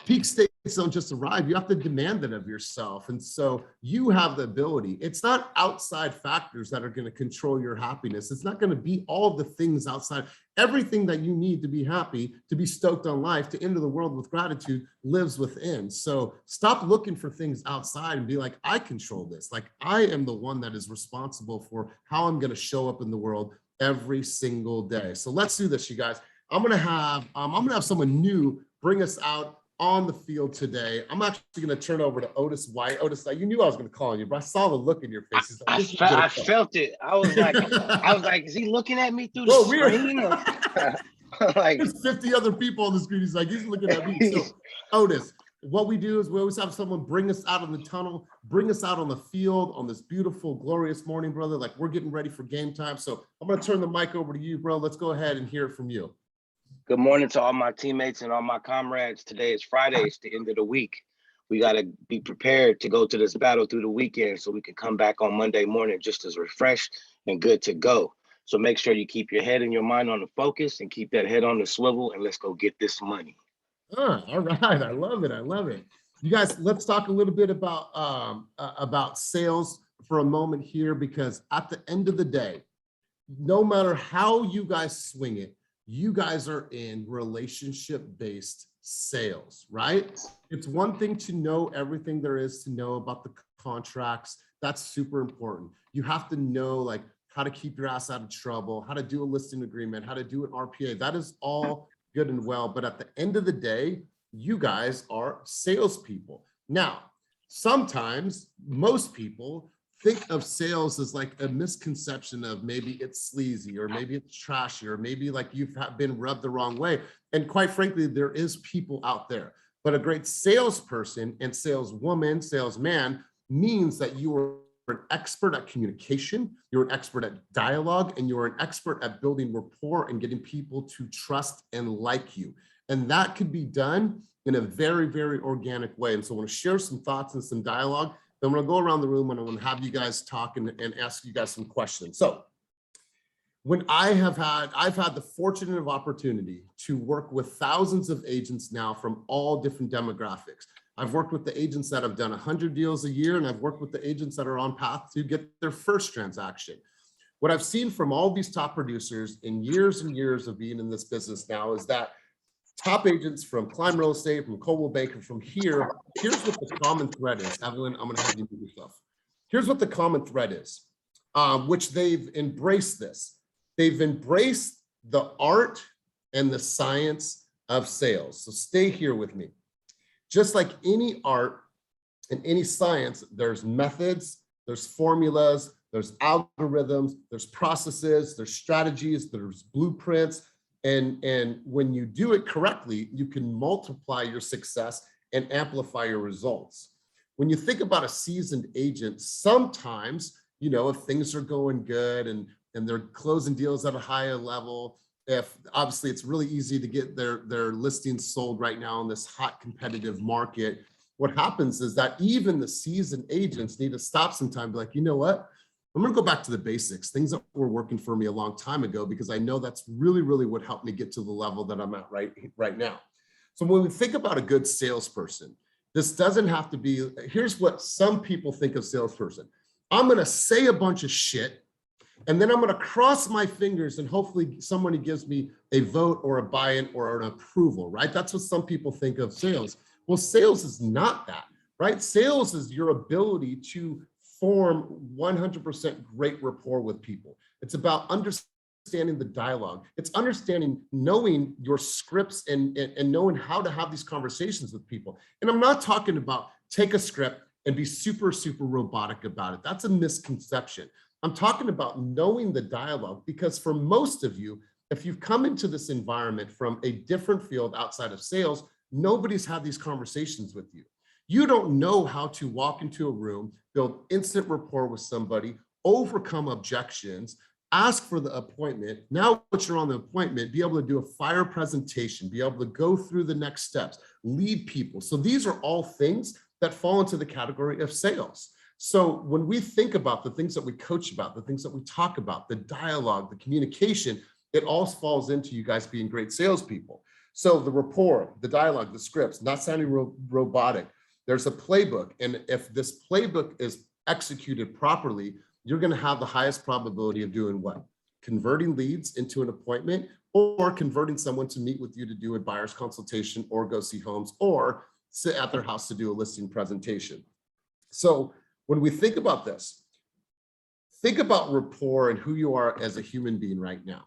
peak states don't just arrive. You have to demand it of yourself. And so you have the ability. It's not outside factors that are going to control your happiness. It's not going to be all the things outside. Everything that you need to be happy, to be stoked on life, to enter the world with gratitude lives within. So stop looking for things outside and be like, I control this. Like, I am the one that is responsible for how I'm going to show up in the world every single day. So let's do this, you guys. I'm gonna have someone new bring us out on the field today. I'm actually going to turn over to Otis White. Otis, you knew I was going to call on you, but I saw the look in your face. I felt it. I was like, is he looking at me through the screen? Like, there's 50 other people on the screen. He's looking at me. So, Otis, what we do is we always have someone bring us out of the tunnel, bring us out on the field on this beautiful, glorious morning, brother. Like, we're getting ready for game time. So I'm going to turn the mic over to you, bro. Let's go ahead and hear it from you. Good morning to all my teammates and all my comrades. Today is Friday. It's the end of the week. We got to be prepared to go to this battle through the weekend so we can come back on Monday morning just as refreshed and good to go. So make sure you keep your head and your mind on the focus and keep that head on the swivel, and let's go get this money. All right. I love it. I love it. You guys, let's talk a little bit about sales for a moment here, because at the end of the day, no matter how you guys swing it, you guys are in relationship-based sales, right? It's one thing to know everything there is to know about the contracts. That's super important. You have to know like how to keep your ass out of trouble, how to do a listing agreement, how to do an RPA. That is all good and well. But at the end of the day, you guys are salespeople. Now, sometimes most people think of sales as like a misconception of maybe it's sleazy or maybe it's trashy or maybe like you've been rubbed the wrong way. And quite frankly, there is people out there. But a great salesperson and saleswoman, salesman means that you are an expert at communication, you're an expert at dialogue, and you're an expert at building rapport and getting people to trust and like you. And that could be done in a very, very organic way. And so I want to share some thoughts and some dialogue. Then I'm going to go around the room and I'm going to have you guys talk and ask you guys some questions. So when I've had the fortunate opportunity to work with thousands of agents now from all different demographics. I've worked with the agents that have done 100 deals a year, and I've worked with the agents that are on path to get their first transaction. What I've seen from all these top producers in years and years of being in this business now is that top agents from Climb Real Estate, from Coldwell Banker, from here's what the common thread is. Evelyn, I'm going to have you do your stuff. Here's what the common thread is, which they've embraced this. They've embraced the art and the science of sales. So stay here with me. Just like any art and any science, there's methods, there's formulas, there's algorithms, there's processes, there's strategies, there's blueprints. And when you do it correctly, you can multiply your success and amplify your results. When you think about a seasoned agent, sometimes, if things are going good and they're closing deals at a higher level, if obviously it's really easy to get their listings sold right now in this hot competitive market, what happens is that even the seasoned agents need to stop sometime and be like, you know what? I'm going to go back to the basics, things that were working for me a long time ago, because I know that's really, really what helped me get to the level that I'm at right now. So when we think about a good salesperson, this doesn't have to be, here's what some people think of salesperson. I'm going to say a bunch of shit, and then I'm going to cross my fingers and hopefully somebody gives me a vote or a buy-in or an approval, right? That's what some people think of sales. Well, sales is not that, right? Sales is your ability to form 100% great rapport with people. It's about understanding the dialogue. It's knowing your scripts and knowing how to have these conversations with people. And I'm not talking about take a script and be super, super robotic about it. That's a misconception. I'm talking about knowing the dialogue, because for most of you, if you've come into this environment from a different field outside of sales, nobody's had these conversations with you. You don't know how to walk into a room, build instant rapport with somebody, overcome objections, ask for the appointment. Now that you're on the appointment, be able to do a fire presentation, be able to go through the next steps, lead people. So these are all things that fall into the category of sales. So when we think about the things that we coach about, the things that we talk about, the dialogue, the communication, it all falls into you guys being great salespeople. So the rapport, the dialogue, the scripts, not sounding robotic. There's a playbook. And if this playbook is executed properly, you're going to have the highest probability of doing what? Converting leads into an appointment, or converting someone to meet with you to do a buyer's consultation, or go see homes, or sit at their house to do a listing presentation. So when we think about this, think about rapport and who you are as a human being right now.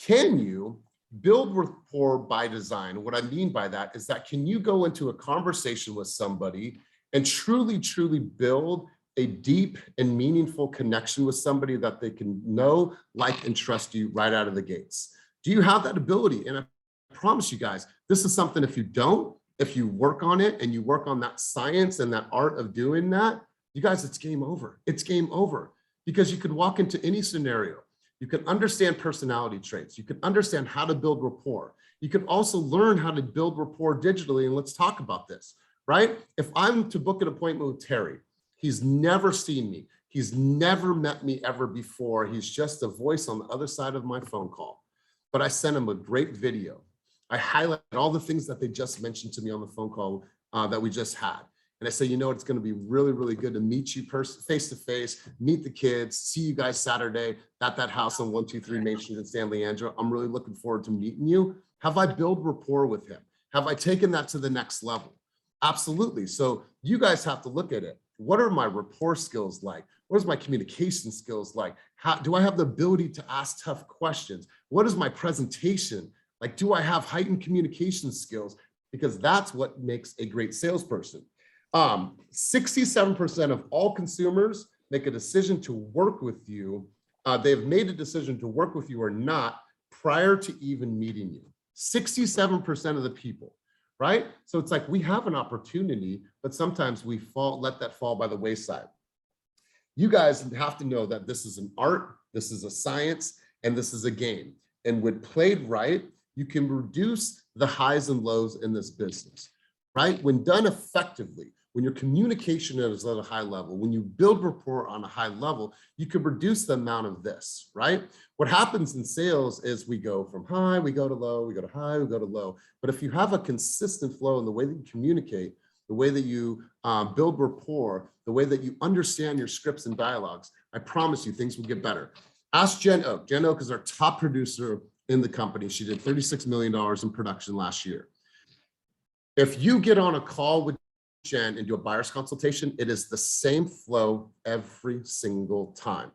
Can you build rapport by design? What I mean by that is that, can you go into a conversation with somebody and truly, truly build a deep and meaningful connection with somebody that they can know, like, and trust you right out of the gates? Do you have that ability? And I promise you guys, this is something, if you don't, if you work on it and you work on that science and that art of doing that, you guys, it's game over. It's game over, because you can walk into any scenario. You can understand personality traits. You can understand how to build rapport. You can also learn how to build rapport digitally. And let's talk about this, right? If I'm to book an appointment with Terry, he's never seen me. He's never met me ever before. He's just a voice on the other side of my phone call. But I sent him a great video. I highlight all the things that they just mentioned to me on the phone call that we just had. And I say, you know, it's going to be really, really good to meet you face to face, meet the kids, see you guys Saturday at that house on 123 Main Street in San Leandro. I'm really looking forward to meeting you. Have I built rapport with him? Have I taken that to the next level? Absolutely. So you guys have to look at it. What are my rapport skills like? What is my communication skills like? How do I have the ability to ask tough questions? What is my presentation like? Do I have heightened communication skills? Because that's what makes a great salesperson. 67% of all consumers make a decision to work with you. They've made a decision to work with you or not prior to even meeting you. 67% of the people, right? So it's like we have an opportunity, but sometimes we let that fall by the wayside. You guys have to know that this is an art, this is a science, and this is a game. And when played right, you can reduce the highs and lows in this business, right? When done effectively, when your communication is at a high level, when you build rapport on a high level, you can reduce the amount of this, right? What happens in sales is we go from high, we go to low, we go to high, we go to low. But if you have a consistent flow in the way that you communicate, the way that you build rapport, the way that you understand your scripts and dialogues, I promise you things will get better. Ask Jen Oak. Jen Oak is our top producer in the company. She did $36 million in production last year. If you get on a call with Jen and do a buyer's consultation, it is the same flow every single time.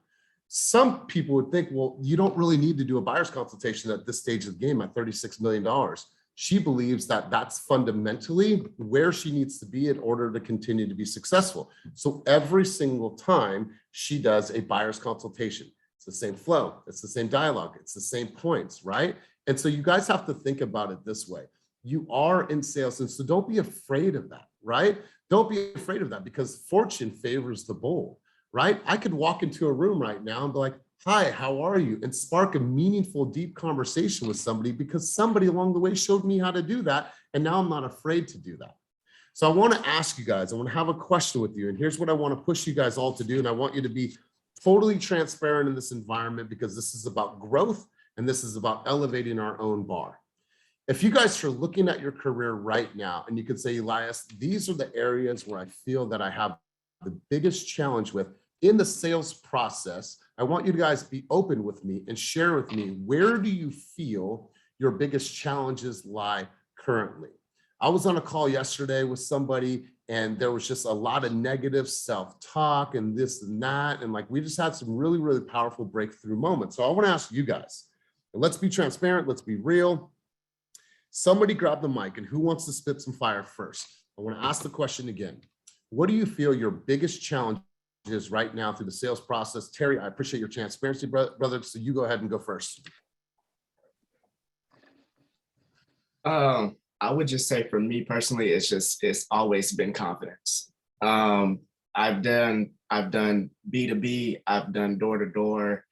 Some people would think, well, you don't really need to do a buyer's consultation at this stage of the game at $36 million. She believes that that's fundamentally where she needs to be in order to continue to be successful. So every single time she does a buyer's consultation, it's the same flow, it's the same dialogue, it's the same points, right? And so you guys have to think about it this way. You are in sales, and so don't be afraid of that, right? Don't be afraid of that, because fortune favors the bold, right? I could walk into a room right now and be like, hi, how are you? And spark a meaningful, deep conversation with somebody because somebody along the way showed me how to do that. And now I'm not afraid to do that. So I want to ask you guys, I want to have a question with you. And here's what I want to push you guys all to do. And I want you to be totally transparent in this environment, because this is about growth and this is about elevating our own bar. If you guys are looking at your career right now and you could say, Elias, these are the areas where I feel that I have the biggest challenge with in the sales process, I want you guys to be open with me and share with me, where do you feel your biggest challenges lie currently? I was on a call yesterday with somebody and there was just a lot of negative self-talk and this and that. And like, we just had some really, really powerful breakthrough moments. So I want to ask you guys, and let's be transparent, let's be real. Somebody grab the mic, and who wants to spit some fire first? I want to ask the question again. What do you feel your biggest challenge is right now through the sales process? Terry, I appreciate your transparency, brother. So you go ahead and go first. I would just say for me personally, it's always been confidence. I've done B2B, I've done door to door,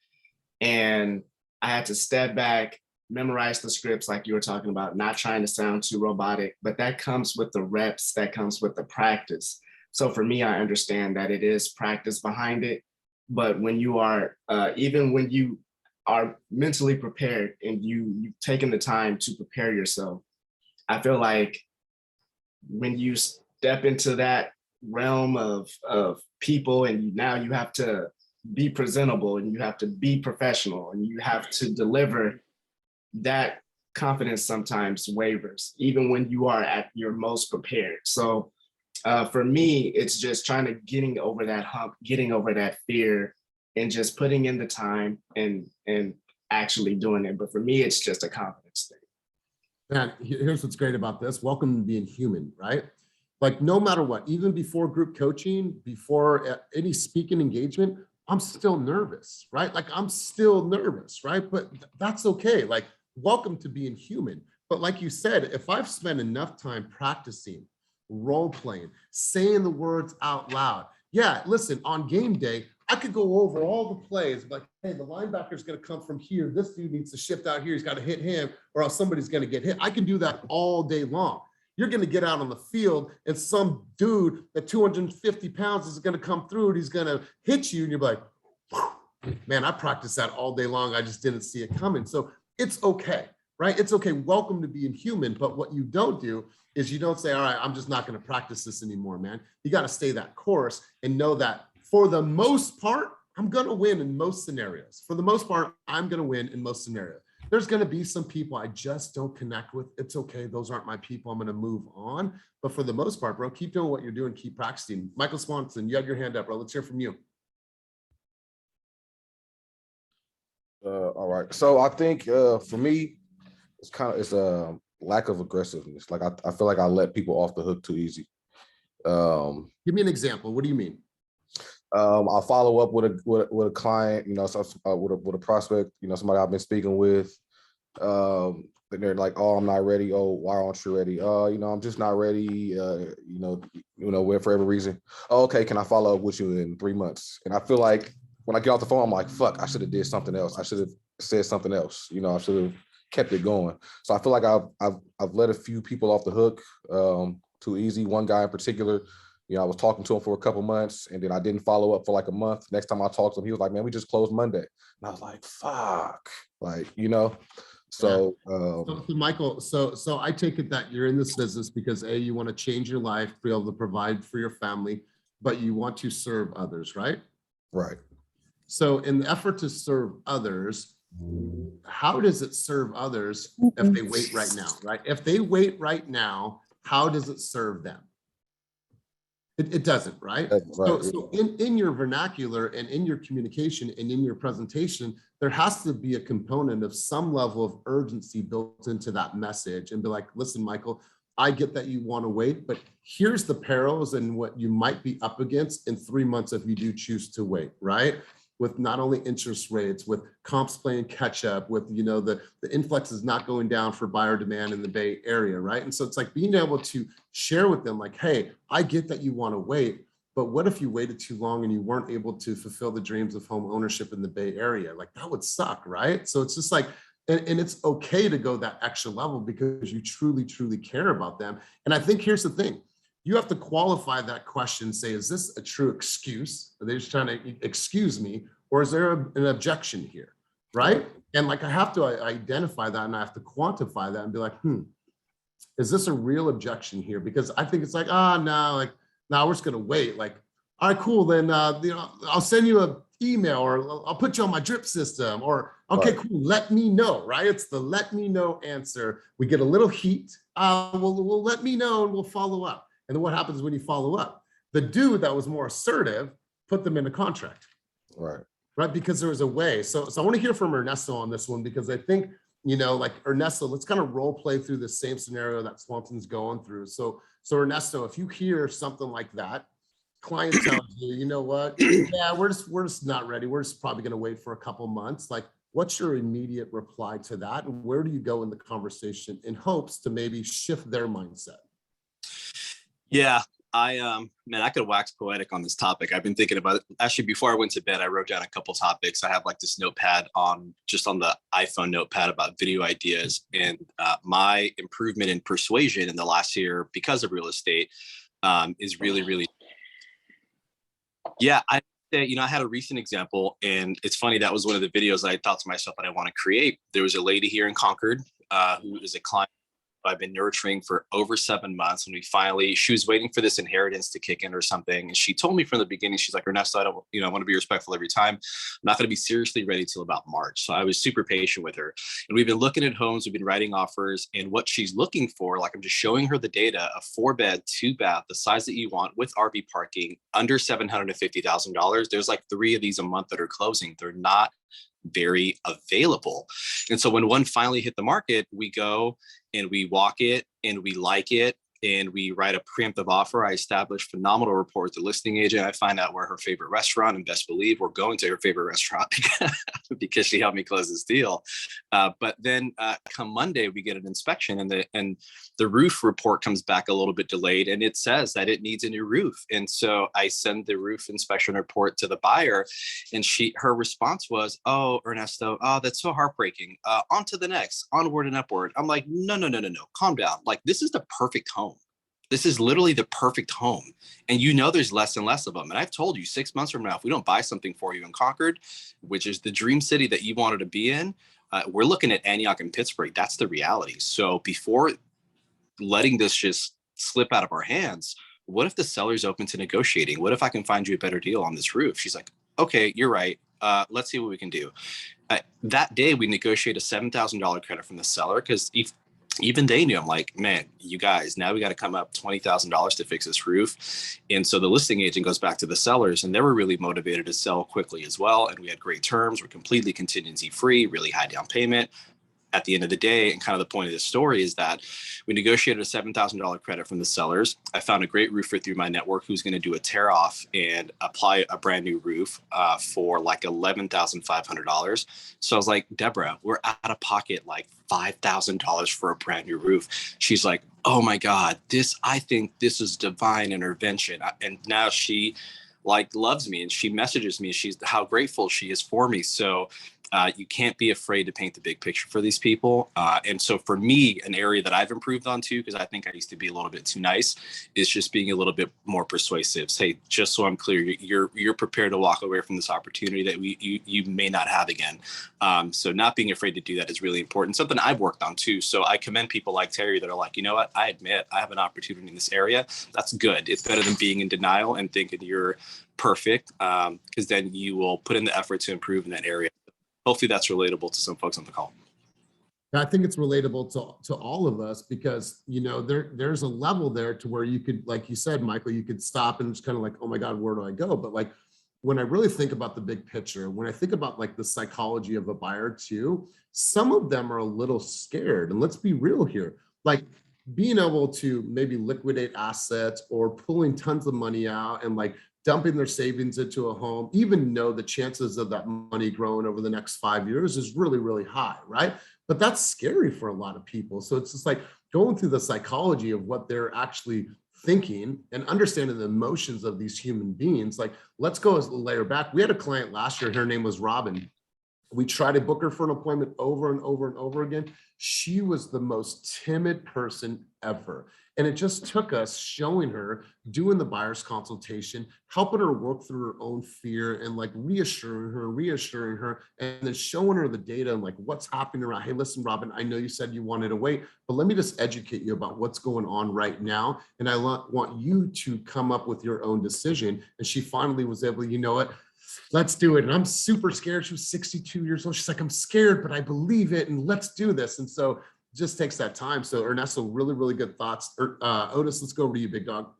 and I had to step back, memorize the scripts like you were talking about, not trying to sound too robotic, but that comes with the reps, that comes with the practice. So for me, I understand that it is practice behind it, but when you are, even when you are mentally prepared and you've taken the time to prepare yourself, I feel like when you step into that realm of people and now you have to be presentable and you have to be professional and you have to deliver, that confidence sometimes wavers, even when you are at your most prepared. So for me, it's just trying to getting over that hump, getting over that fear, and just putting in the time and actually doing it. But for me, it's just a confidence thing. Man, here's what's great about this. Welcome to being human, right? Like no matter what, even before group coaching, before any speaking engagement, I'm still nervous, right? Like I'm still nervous, right? But that's okay. Like welcome to being human. But like you said, if I've spent enough time practicing, role playing, saying the words out loud, yeah, listen, on game day, I could go over all the plays, like, hey, the linebacker's going to come from here. This dude needs to shift out here. He's got to hit him or else somebody's going to get hit. I can do that all day long. You're going to get out on the field and some dude at 250 pounds is going to come through and he's going to hit you. And you're like, man, I practiced that all day long. I just didn't see it coming. So it's okay, right? It's okay. Welcome to being human. But what you don't do is you don't say, all right, I'm just not going to practice this anymore, man. You got to stay that course and know that for the most part, I'm going to win in most scenarios. For the most part, I'm going to win in most scenarios. There's going to be some people I just don't connect with. It's okay. Those aren't my people. I'm going to move on. But for the most part, bro, keep doing what you're doing. Keep practicing. Michael Swanson, you have your hand up, bro. Let's hear from you. All right. So I think for me, it's a lack of aggressiveness. Like I feel like I let people off the hook too easy. Give me an example. What do you mean? I'll follow up with a client, with a prospect, somebody I've been speaking with. And they're like, "Oh, I'm not ready. Oh, why aren't you ready? I'm just not ready. For every reason. Oh, okay, can I follow up with you in 3 months?" And I feel like when I get off the phone, I'm like, "Fuck, I should have did something else. I should have said something else. I should have kept it going." So I feel like I've let a few people off the hook too easy. One guy in particular. I was talking to him for a couple months and then I didn't follow up for like a month. Next time I talked to him, he was like, "Man, we just closed Monday." And I was like, fuck, So, So Michael, so I take it that you're in this business because A, you want to change your life, be able to provide for your family, but you want to serve others, right? Right. So in the effort to serve others, how does it serve others if they wait right now, right? If they wait right now, how does it serve them? It doesn't, right? Right. So in your vernacular and in your communication and in your presentation, there has to be a component of some level of urgency built into that message and be like, "Listen, Michael, I get that you want to wait, but here's the perils and what you might be up against in 3 months if you do choose to wait," right? With not only interest rates, with comps playing catch up, with the influx is not going down for buyer demand in the Bay Area, right? And so it's like being able to share with them like, "Hey, I get that you want to wait, but what if you waited too long and you weren't able to fulfill the dreams of home ownership in the Bay Area? Like that would suck," right? So it's just like, and it's okay to go that extra level because you truly, truly care about them. And I think here's the thing. You have to qualify that question, say, is this a true excuse? Are they just trying to excuse me? Or is there an objection here, right? And like, I have to identify that and I have to quantify that and be like, is this a real objection here? Because I think it's like, no, we're just gonna wait. Like, all right, cool, then, I'll send you an email or I'll put you on my drip system or, okay, cool, let me know, right? It's the let me know answer. We get a little heat, we'll let me know and we'll follow up. And then what happens when you follow up? The dude that was more assertive put them in a contract. Right, because there was a way. So I want to hear from Ernesto on this one because I think, like Ernesto, let's kind of role play through the same scenario that Swanson's going through. So Ernesto, if you hear something like that, client tells you, "You know what? Yeah, we're just not ready. We're just probably going to wait for a couple months." Like, what's your immediate reply to that? And where do you go in the conversation in hopes to maybe shift their mindset? Yeah, I could wax poetic on this topic. I've been thinking about it. Actually, before I went to bed, I wrote down a couple topics. I have like this notepad on the iPhone notepad about video ideas and my improvement in persuasion in the last year because of real estate is really, really. Yeah, I had a recent example and it's funny. That was one of the videos that I thought to myself that I want to create. There was a lady here in Concord who is a client I've been nurturing for over 7 months. And she was waiting for this inheritance to kick in or something. And she told me from the beginning, she's like, Ernesto, I want to be respectful every time. I'm not going to be seriously ready till about March. So I was super patient with her. And we've been looking at homes, we've been writing offers, and what she's looking for, like I'm just showing her the data, a 4-bed, 2-bath, the size that you want with RV parking under $750,000. There's like 3 of these a month that are closing. They're not very available. And so when one finally hit the market, we go and we walk it and we like it and we write a preemptive offer. I establish phenomenal rapport with the listing agent. I find out where her favorite restaurant, and best believe we're going to her favorite restaurant because she helped me close this deal. But then come Monday, we get an inspection, and the roof report comes back a little bit delayed, and it says that it needs a new roof. And so I send the roof inspection report to the buyer, and her response was, "Oh, Ernesto, oh, that's so heartbreaking. On to the next, onward and upward." I'm like, no, calm down. Like, this is the perfect home. This is literally the perfect home. And there's less and less of them. And I've told you 6 months from now, if we don't buy something for you in Concord, which is the dream city that you wanted to be in, we're looking at Antioch and Pittsburgh. That's the reality. So before letting this just slip out of our hands, what if the seller's open to negotiating? What if I can find you a better deal on this roof? She's like, okay, you're right. Let's see what we can do. That day, we negotiate a $7,000 credit from the seller because even they knew. I'm like, man, you guys, now we got to come up $20,000 to fix this roof. And so the listing agent goes back to the sellers, and they were really motivated to sell quickly as well. And we had great terms. We're completely contingency free, really high down payment. At the end of the day, and kind of the point of this story is that we negotiated a $7,000 credit from the sellers. I found a great roofer through my network who's going to do a tear off and apply a brand new roof for like $11,500. So I was like, Deborah, we're out of pocket like $5,000 for a brand new roof. She's like, oh my God, I think this is divine intervention. And now she loves me, and she messages me. She's how grateful she is for me. So you can't be afraid to paint the big picture for these people. And so for me, an area that I've improved on too, because I think I used to be a little bit too nice, is just being a little bit more persuasive. Say, just so I'm clear, you're prepared to walk away from this opportunity that you may not have again. So not being afraid to do that is really important. Something I've worked on too. So I commend people like Terry that are like, you know what, I admit I have an opportunity in this area. That's good. It's better than being in denial and thinking you're perfect, because then you will put in the effort to improve in that area. Hopefully that's relatable to some folks on the call. I think it's relatable to all of us because, there's a level there to where you could, like you said, Michael, you could stop and just kind of like, oh my God, where do I go? But like, when I really think about the big picture, when I think about like the psychology of a buyer too, some of them are a little scared. And let's be real here, like being able to maybe liquidate assets or pulling tons of money out and like dumping their savings into a home, even know the chances of that money growing over the next 5 years is really, really high, right? But that's scary for a lot of people. So it's just like going through the psychology of what they're actually thinking and understanding the emotions of these human beings. Like, let's go a layer back. We had a client last year, her name was Robin. We tried to book her for an appointment over and over and over again. She was the most timid person ever. And it just took us showing her, doing the buyer's consultation, helping her work through her own fear and like reassuring her, and then showing her the data and like what's happening around. Hey, listen, Robin, I know you said you wanted to wait, but let me just educate you about what's going on right now. And I want you to come up with your own decision. And she finally was able, you know what? Let's do it. And I'm super scared. She was 62 years old. She's like, I'm scared, but I believe it. And let's do this. And so it just takes that time. So Ernesto, really, really good thoughts. Otis, let's go over to you, big dog.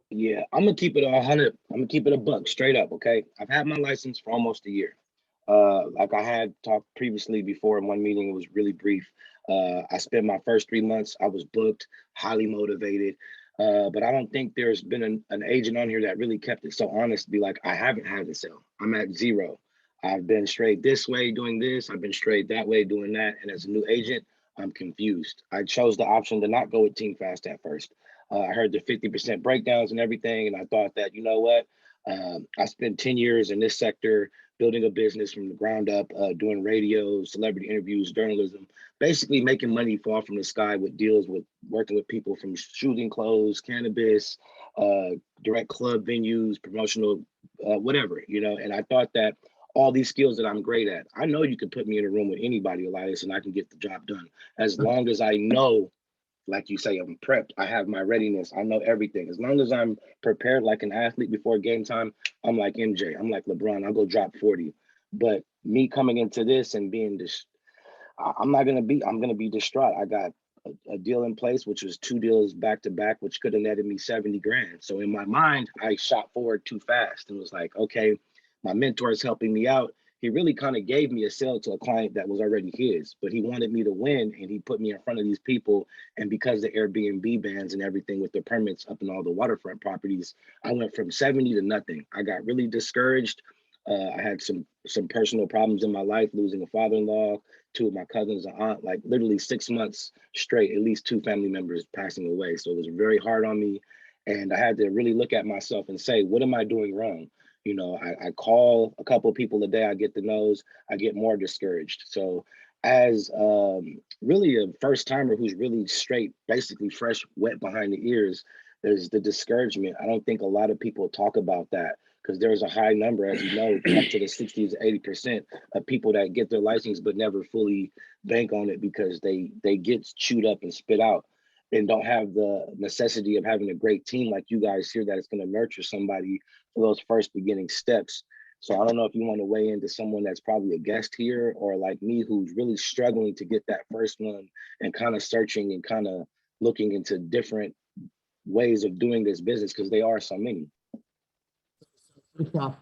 Yeah, I'm gonna keep it 100. I'm gonna keep it a buck straight up. Okay, I've had my license for almost a year. Like I had talked previously before in one meeting, it was really brief. I spent my first 3 months, I was booked, highly motivated. But I don't think there's been an agent on here that really kept it so honest to be like, I haven't had to sell. I'm at zero. I've been straight this way doing this. I've been straight that way doing that. And as a new agent, I'm confused. I chose the option to not go with Team Fast at first. I heard the 50% breakdowns and everything. And I thought that, you know what? I spent 10 years in this sector, building a business from the ground up, doing radio, celebrity interviews, journalism, basically making money fall from the sky with deals with working with people from shooting clothes, cannabis, direct club venues, promotional, whatever, and I thought that all these skills that I'm great at. I know you can put me in a room with anybody, Elias, and I can get the job done as long as I know, like you say, I'm prepped. I have my readiness. I know everything. As long as I'm prepared like an athlete before game time, I'm like MJ. I'm like LeBron. I'll go drop 40. But me coming into this and being this, I'm gonna be distraught. I got a deal in place, which was 2 deals back to back, which could have netted me 70 grand. So in my mind, I shot forward too fast and was like, okay, my mentor is helping me out. He really kind of gave me a sale to a client that was already his, but he wanted me to win and he put me in front of these people. And because the Airbnb bans and everything with the permits up in all the waterfront properties, I went from 70 to nothing. I got really discouraged. I had some personal problems in my life, losing a father-in-law, 2 of my cousins, an aunt, like literally 6 months straight, at least 2 family members passing away. So it was very hard on me. And I had to really look at myself and say, what am I doing wrong? You know, I call a couple of people a day, I get the no's, I get more discouraged. So as really a first timer who's really straight, basically fresh, wet behind the ears, there's the discouragement. I don't think a lot of people talk about that because there's a high number, as you know, up to the 60 to 80% of people that get their license but never fully bank on it because they get chewed up and spit out and don't have the necessity of having a great team like you guys here that is going to nurture somebody for those first beginning steps. So I don't know if you want to weigh into someone that's probably a guest here or like me who's really struggling to get that first one and kind of searching and kind of looking into different ways of doing this business because they are so many. First off,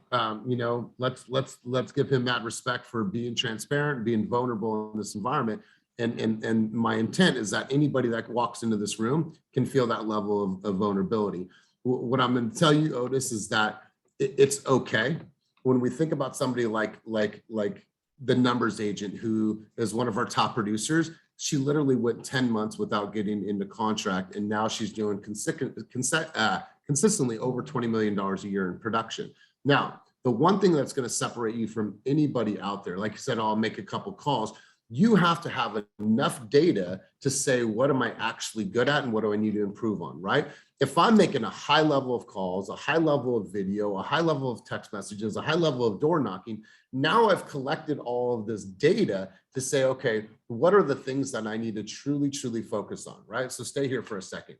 you know, let's give him that respect for being transparent, being vulnerable in this environment. And my intent is that anybody that walks into this room can feel that level of vulnerability. What I'm going to tell you, Otis, is that it's okay when we think about somebody like the numbers agent who is one of our top producers. She literally went 10 months without getting into contract, and now she's doing consistently over $20 million a year in production. Now, the one thing that's going to separate you from anybody out there, like you said, I'll make a couple calls. You have to have enough data to say, what am I actually good at and what do I need to improve on, right? If I'm making a high level of calls, a high level of video, a high level of text messages, a high level of door knocking, now I've collected all of this data to say, okay, what are the things that I need to truly focus on, right? So stay here for a second.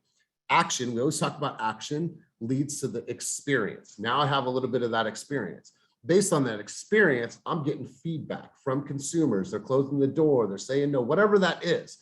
Action, we always talk about action leads to the experience. Now I have a little bit of that experience. Based on that experience, I'm getting feedback from consumers. They're closing the door, they're saying no, whatever that is.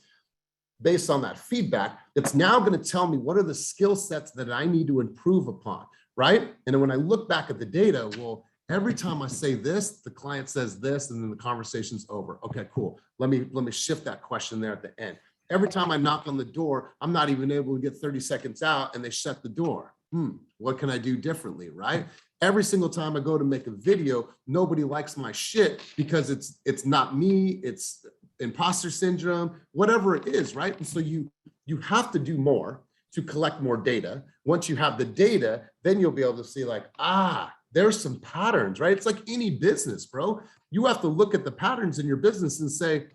Based on that feedback, it's now going to tell me what are the skill sets that I need to improve upon, right? And then when I look back at the data, well, every time I say this, the client says this, and then the conversation's over. Okay, cool. Let me shift that question there at the end. Every time I knock on the door, I'm not even able to get 30 seconds out and they shut the door. What can I do differently, right? Every single time I go to make a video, nobody likes my shit because it's not me, it's imposter syndrome, whatever it is, right? And so you have to do more to collect more data. Once you have the data, then you'll be able to see like, there's some patterns, right? It's like any business, bro. You have to look at the patterns in your business and say,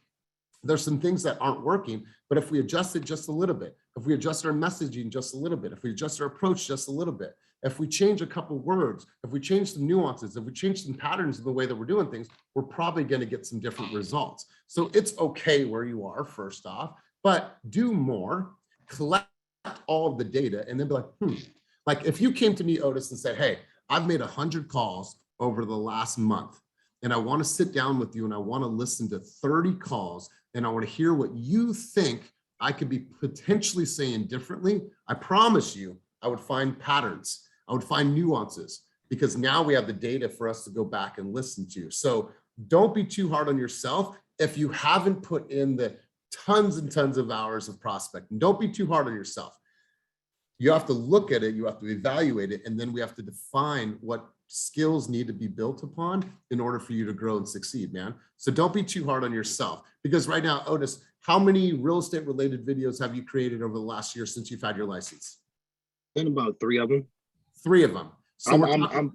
there's some things that aren't working, but if we adjust it just a little bit, if we adjust our messaging just a little bit, if we adjust our approach just a little bit, if we change a couple words, if we change some nuances, if we change some patterns of the way that we're doing things, we're probably going to get some different results. So it's okay where you are, first off, but do more, collect all of the data, and then be like, Like if you came to me, Otis, and said, hey, I've made 100 calls over the last month, and I want to sit down with you and I want to listen to 30 calls, and I want to hear what you think I could be potentially saying differently. I promise you, I would find patterns. I would find nuances because now we have the data for us to go back and listen to. So don't be too hard on yourself if you haven't put in the tons and tons of hours of prospecting. Don't be too hard on yourself. You have to look at it, you have to evaluate it, and then we have to define what skills need to be built upon in order for you to grow and succeed, man. So don't be too hard on yourself, because right now, Otis, how many real estate related videos have you created over the last year since you've had your license? And about 3 of them. 3 of them. So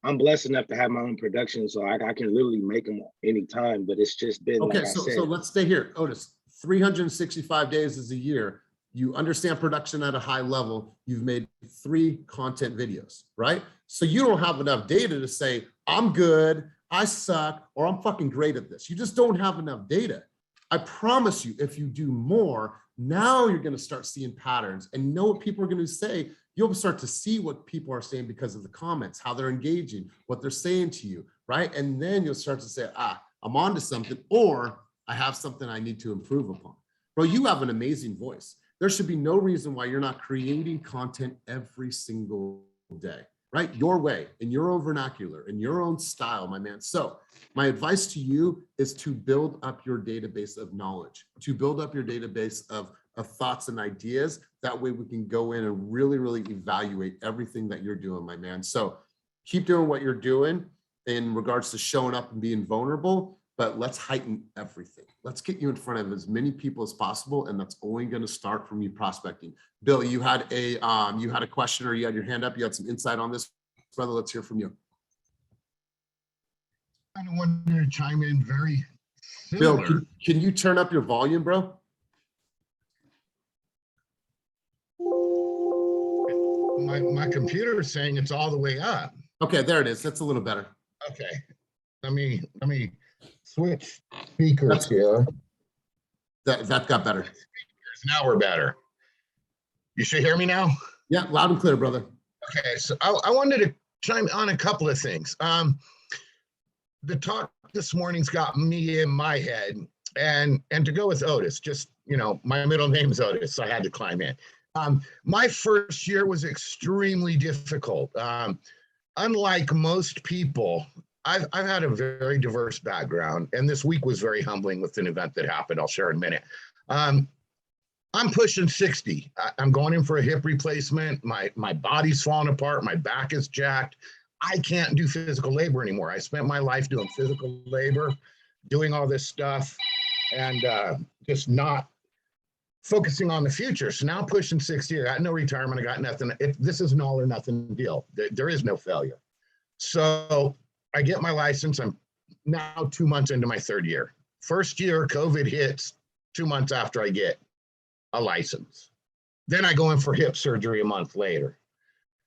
I'm blessed enough to have my own production, so I can literally make them anytime, but it's just been okay. Like So let's stay here, Otis. 365 days is a year. You understand production at a high level. You've made 3 content videos, right? So you don't have enough data to say, I'm good. I suck, or I'm fucking great at this. You just don't have enough data. I promise you, if you do more, now you're going to start seeing patterns and know what people are going to say. You'll start to see what people are saying because of the comments, how they're engaging, what they're saying to you, right? And then you'll start to say, I'm onto something, or I have something I need to improve upon. Bro, you have an amazing voice. There should be no reason why you're not creating content every single day, right? Your way, in your own vernacular, in your own style, my man. So my advice to you is to build up your database of knowledge, to build up your database of thoughts and ideas. That way we can go in and really, really evaluate everything that you're doing, my man. So keep doing what you're doing in regards to showing up and being vulnerable, but let's heighten everything. Let's get you in front of as many people as possible. And that's only going to start from you prospecting. Bill, you had a question, or you had your hand up. You had some insight on this, brother. Let's hear from you. I kind of wanted to chime in very Bill, similar. can you turn up your volume, bro? My computer is saying it's all the way up. Okay, there it is. That's a little better. Okay, let me switch speakers here. That got better. Now we're better. You should hear me now. Yeah, loud and clear, brother. Okay, so I wanted to chime on a couple of things. The talk this morning's got me in my head, and to go with Otis, just, you know, my middle name's Otis, so I had to climb in. My first year was extremely difficult. Unlike most people, I've had a very diverse background, and this week was very humbling with an event that happened. I'll share in a minute. I'm pushing 60. I'm going in for a hip replacement. My body's falling apart. My back is jacked. I can't do physical labor anymore. I spent my life doing physical labor, doing all this stuff, and just not focusing on the future. So now pushing 60, I got no retirement. I got nothing. This is an all or nothing deal. There is no failure. So I get my license. I'm now 2 months into my third year. First year, COVID hits 2 months after I get a license. Then I go in for hip surgery a month later.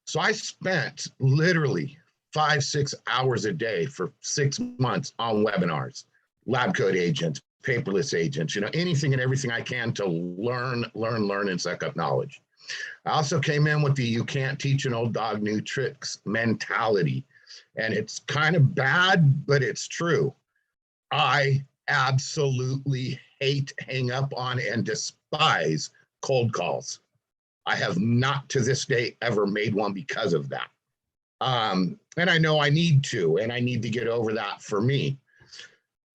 So I spent literally 5-6 hours a day for 6 months on webinars, lab coat agents, paperless agents, you know, anything and everything I can to learn, and suck up knowledge. I also came in with the you can't teach an old dog new tricks mentality. And it's kind of bad, but it's true. I absolutely hate, hang up on, and despise cold calls. I have not to this day ever made one because of that. And I know I need to, and I need to get over that for me.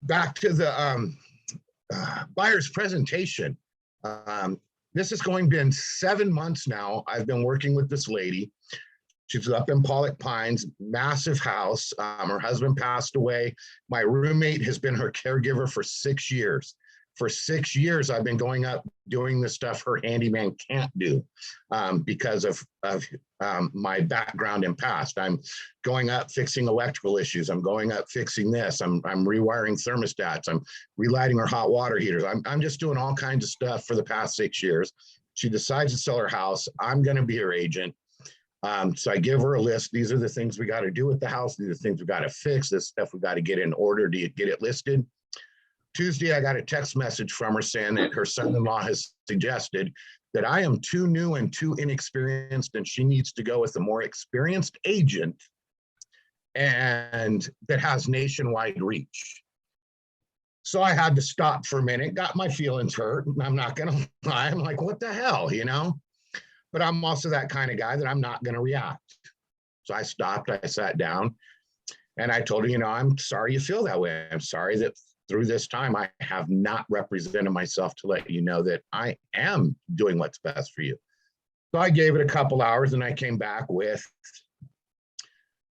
Back to the buyer's presentation. This is been 7 months now. I've been working with this lady. She's up in Pollock Pines, massive house. Her husband passed away. My roommate has been her caregiver for 6 years. For 6 years, I've been going up doing the stuff her handyman can't do because of my background and past. I'm going up fixing electrical issues. I'm going up fixing this. I'm rewiring thermostats. I'm relighting her hot water heaters. I'm just doing all kinds of stuff for the past 6 years. She decides to sell her house. I'm going to be her agent. So I give her a list. These are the things we got to do with the house. These are the things we got to fix. This stuff we got to get in order to get it listed. Tuesday, I got a text message from her saying that her son-in-law has suggested that I am too new and too inexperienced, and she needs to go with a more experienced agent and that has nationwide reach. So I had to stop for a minute, got my feelings hurt. I'm not going to lie. I'm like, what the hell, you know? But I'm also that kind of guy that I'm not going to react. So I stopped, I sat down, and I told her, you know, I'm sorry you feel that way. I'm sorry that through this time, I have not represented myself to let you know that I am doing what's best for you. So I gave it a couple hours and I came back with,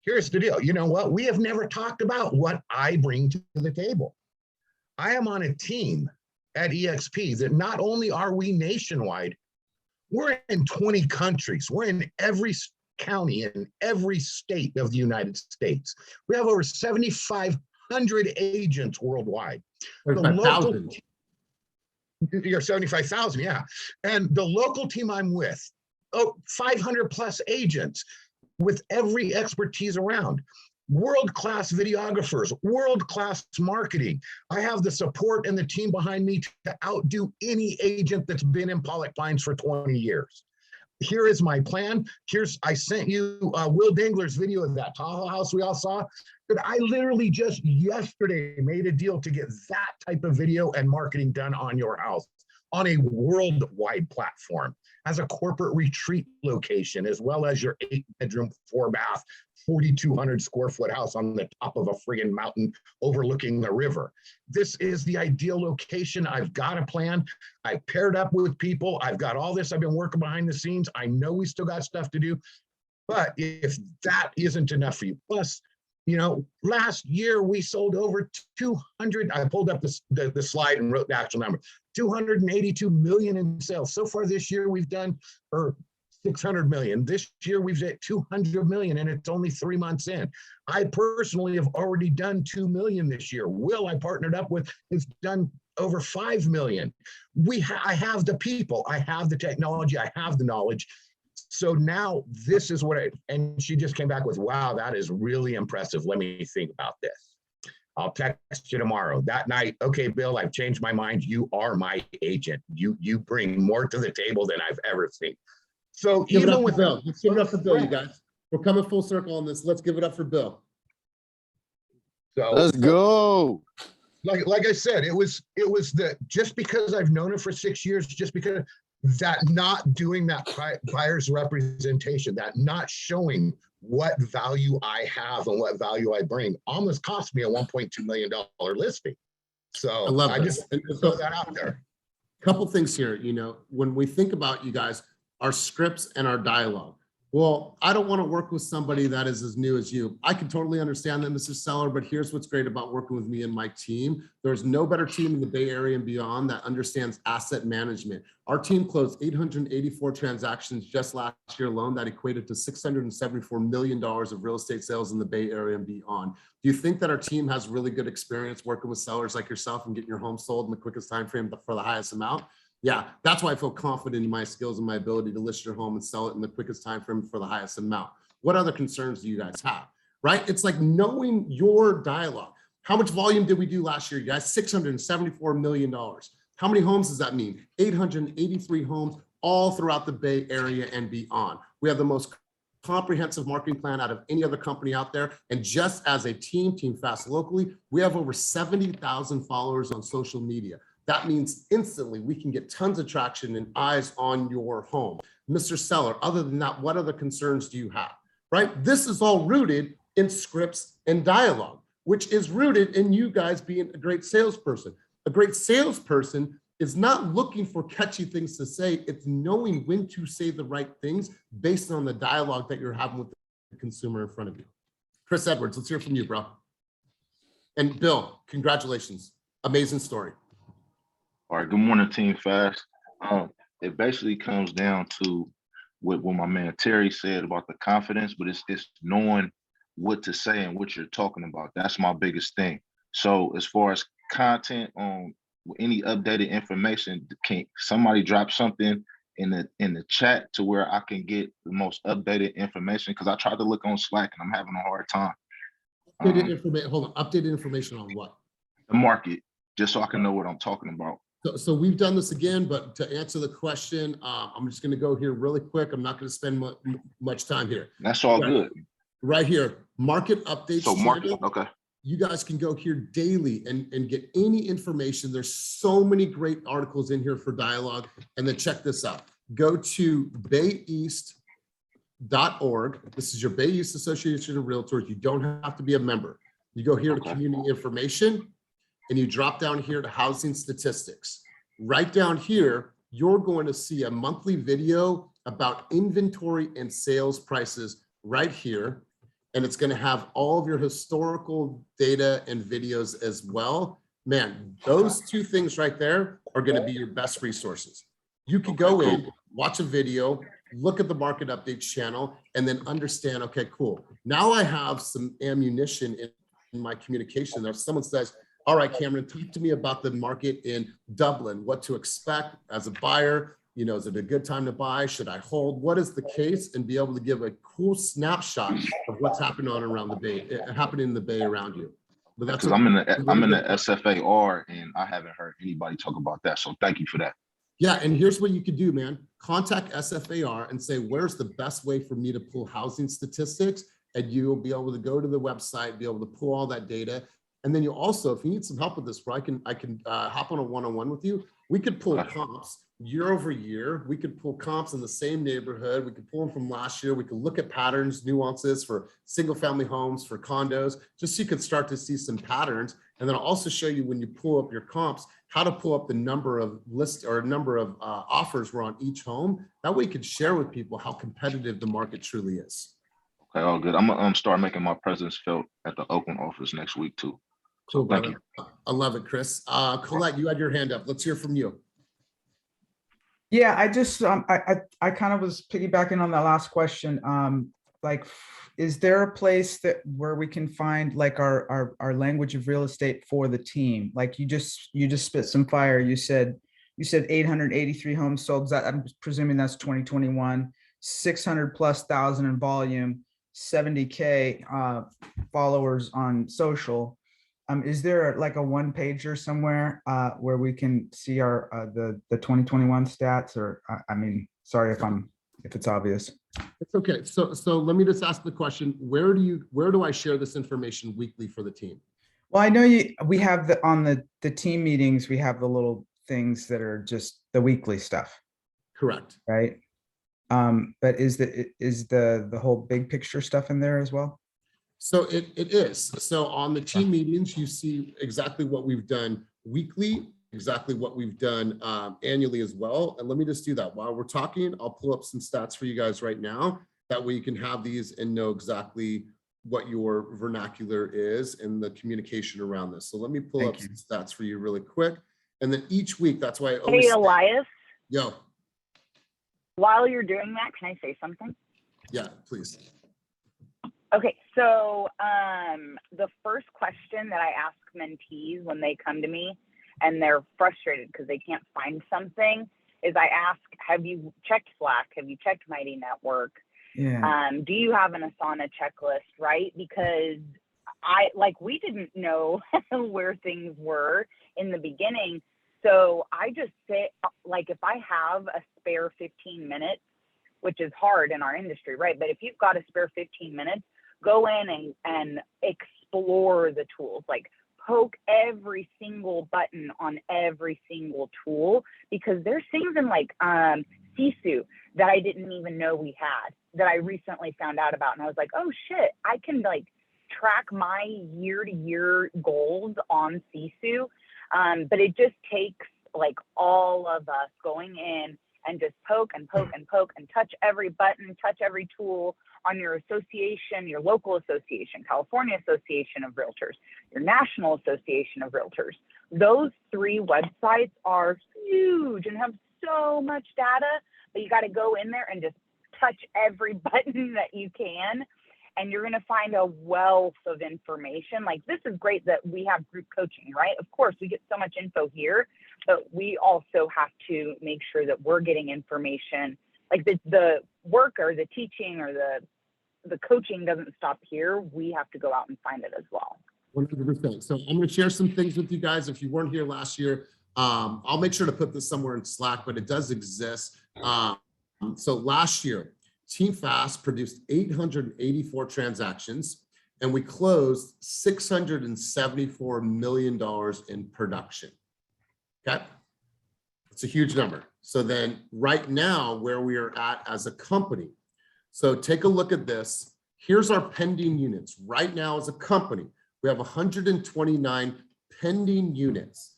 here's the deal. You know what? We have never talked about what I bring to the table. I am on a team at EXP that not only are we nationwide, we're in 20 countries. We're in every county in every state of the United States. We have over 7,500 agents worldwide. The local, you're 75,000, yeah. And the local team I'm with, 500 plus agents with every expertise around. world-class videographers, world-class marketing. I have the support and the team behind me to outdo any agent that's been in Pollock Pines for 20 years. Here is my plan. I sent you Will Dangler's video of that Tahoe house we all saw. But I literally just yesterday made a deal to get that type of video and marketing done on your house on a worldwide platform as a corporate retreat location, as well as your 8-bedroom, 4-bath, 4,200 square foot house on the top of a friggin' mountain overlooking the river. This is the ideal location. I've got a plan. I paired up with people. I've got all this. I've been working behind the scenes. I know we still got stuff to do, but if that isn't enough for you, plus, you know, last year we sold over 200. I pulled up the slide and wrote the actual number. 282 million in sales. So far this year we've done, or 600 million. This year we've hit 200 million and it's only 3 months in. I personally have already done 2 million this year. Will, I partnered up with, has done over 5 million. I have the people, I have the technology, I have the knowledge. So now this is what and she just came back with, wow, that is really impressive. Let me think about this. I'll text you tomorrow. That night, okay, Bill, I've changed my mind. You are my agent. You bring more to the table than I've ever seen. So Give it even up with for Bill. Let's give it up for Bill, you guys. We're coming full circle on this. Let's give it up for Bill. So Let's go. like I said, it was just because I've known it for 6 years, just because that not doing that buyer's representation, that not showing what value I have and what value I bring almost cost me a $1.2 million listing. So I love I this. just And throw so, that out there. couple things here, you know, when we think about you guys, our scripts and our dialogue. Well, I don't want to work with somebody that is as new as you. I can totally understand that, Mr. Seller, but here's what's great about working with me and my team. There's no better team in the Bay Area and beyond that understands asset management. Our team closed 884 transactions just last year alone. That equated to $674 million of real estate sales in the Bay Area and beyond. Do you think that our team has really good experience working with sellers like yourself and getting your home sold in the quickest time frame for the highest amount? Yeah, that's why I feel confident in my skills and my ability to list your home and sell it in the quickest time frame for the highest amount. What other concerns do you guys have, right? It's like knowing your dialogue. How much volume did we do last year, you guys? $674 million. How many homes does that mean? 883 homes all throughout the Bay Area and beyond. We have the most comprehensive marketing plan out of any other company out there. And just as a team, Team Fast locally, we have over 70,000 followers on social media. That means instantly we can get tons of traction and eyes on your home. Mr. Seller, other than that, what other concerns do you have, right? This is all rooted in scripts and dialogue, which is rooted in you guys being a great salesperson. A great salesperson is not looking for catchy things to say. It's knowing when to say the right things based on the dialogue that you're having with the consumer in front of you. Chris Edwards, let's hear from you, bro. And Bill, congratulations. Amazing story. All right, good morning, Team Fast. It basically comes down to what my man Terry said about the confidence, but it's knowing what to say and what you're talking about. That's my biggest thing. So as far as content on any updated information, can somebody drop something in the chat to where I can get the most updated information? Because I tried to look on Slack and I'm having a hard time. Updated information. Hold on. Updated information on what? The market, just so I can know what I'm talking about. So we've done this again, but to answer the question, I'm just going to go here really quick. I'm not going to spend much time here. That's all good. Right here, market updates. So market, channel. okay. You guys can go here daily and get any information. There's so many great articles in here for dialogue. And then check this out. Go to bayeast.org. This is your Bay East Association of Realtors. You don't have to be a member. You go here to community information. And you drop down here to housing statistics. Right down here, you're going to see a monthly video about inventory and sales prices right here. And it's going to have all of your historical data and videos as well. Man, those two things right there are going to be your best resources. You can go in, watch a video, look at the market updates channel, and then understand, okay, cool. Now I have some ammunition in my communication. If someone says, all right, Cameron, talk to me about the market in Dublin, what to expect as a buyer. Is it a good time to buy? Should I hold? What is the case? And be able to give a cool snapshot of what's happening around the Bay, happening in the Bay around you. But that's Because I'm in the SFAR and I haven't heard anybody talk about that. So thank you for that. Yeah, and here's what you could do, man. Contact SFAR and say, where's the best way for me to pull housing statistics? And you'll be able to go to the website, be able to pull all that data. And then you also, if you need some help with this, bro, I can hop on a one-on-one with you. We could pull comps year over year. We could pull comps in the same neighborhood. We could pull them from last year. We could look at patterns, nuances for single family homes, for condos, just so you could start to see some patterns. And then I'll also show you, when you pull up your comps, how to pull up the number of lists or number of offers were on each home. That way you can share with people how competitive the market truly is. Okay, all good. I'm gonna start making my presence felt at the Oakland office next week too. Cool, Thank brother. you. I love it, Chris. Colette, you had your hand up. Let's hear from you. Yeah, I just I kind of was piggybacking on that last question. Like, is there a place where we can find like our language of real estate for the team? Like you just spit some fire. You said 883 homes sold. I'm presuming that's 2021, 600,000+ in volume, 70K followers on social. Is there like a one pager somewhere where we can see our the 2021 stats? Or I mean, sorry if it's obvious. It's okay. So let me just ask the question: where do I share this information weekly for the team? Well, I know we have on the team meetings, we have the little things that are just the weekly stuff. Correct. Right. But is the whole big picture stuff in there as well? So it is. So on the team meetings, you see exactly what we've done weekly, exactly what we've done annually as well. And let me just do that while we're talking. I'll pull up some stats for you guys right now. That way you can have these and know exactly what your vernacular is and the communication around this. So let me pull up some stats for you really quick. And then each week, that's why I always Hey, Elias. Yo. While you're doing that, can I say something? Yeah, please. Okay, so the first question that I ask mentees when they come to me and they're frustrated because they can't find something is I ask, have you checked Slack? Have you checked Mighty Network? Yeah. Do you have an Asana checklist, right? Because we didn't know where things were in the beginning. So I just say, like, if I have a spare 15 minutes, which is hard in our industry, right? But if you've got a spare 15 minutes, go in and explore the tools, like poke every single button on every single tool, because there's things in like Sisu that I didn't even know we had, that I recently found out about. And I was like, oh shit, I can like track my year-to-year goals on Sisu. But it just takes like all of us going in and just poke and poke and poke and touch every button, touch every tool on your association, your local association, California Association of Realtors, your National Association of Realtors. Those 3 websites are huge and have so much data, but you got to go in there and just touch every button that you can. And you're going to find a wealth of information. Like, this is great that we have group coaching, right? Of course, we get so much info here, but we also have to make sure that we're getting information. Like the work or the teaching or the coaching doesn't stop here. We have to go out and find it as well. 100%. So I'm going to share some things with you guys. If you weren't here last year, I'll make sure to put this somewhere in Slack, but it does exist. So last year, Team Fast produced 884 transactions, and we closed $674 million in production. Okay, it's a huge number. So then right now, where we are at as a company, so take a look at this. Here's our pending units. Right now as a company, we have 129 pending units.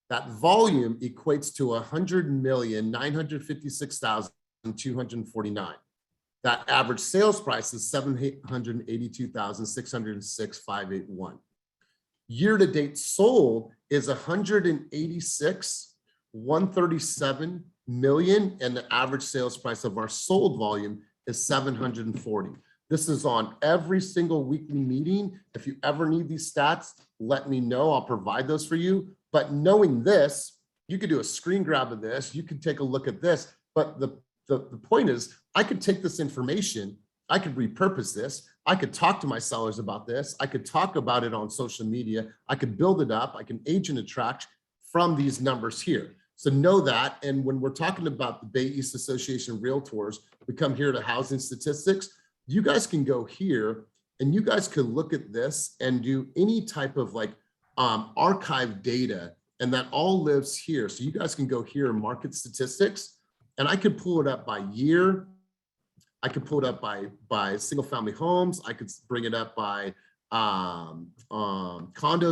That volume equates to 100,956,249. That average sales price is $782,606,581. Year-to-date sold is 186,137 million, and the average sales price of our sold volume is 740. This is on every single weekly meeting. If you ever need these stats, let me know. I'll provide those for you. But knowing this, You could do a screen grab of this. You could take a look at this. But the point is, I could take this information, I could repurpose this. I could talk to my sellers about this. I could talk about it on social media. I could build it up. I can agent attract from these numbers here. So know that. And when we're talking about the Bay East Association of Realtors, we come here to housing statistics. You guys can go here and you guys could look at this and do any type of like archive data, and that all lives here. So you guys can go here and market statistics, and I could pull it up by year. I could pull it up by single family homes. I could bring it up by condos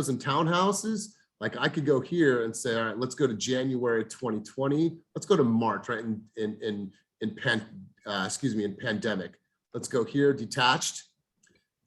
and townhouses. Like I could go here and say, all right, let's go to January 2020. Let's go to March, right? In pandemic. Let's go here, detached.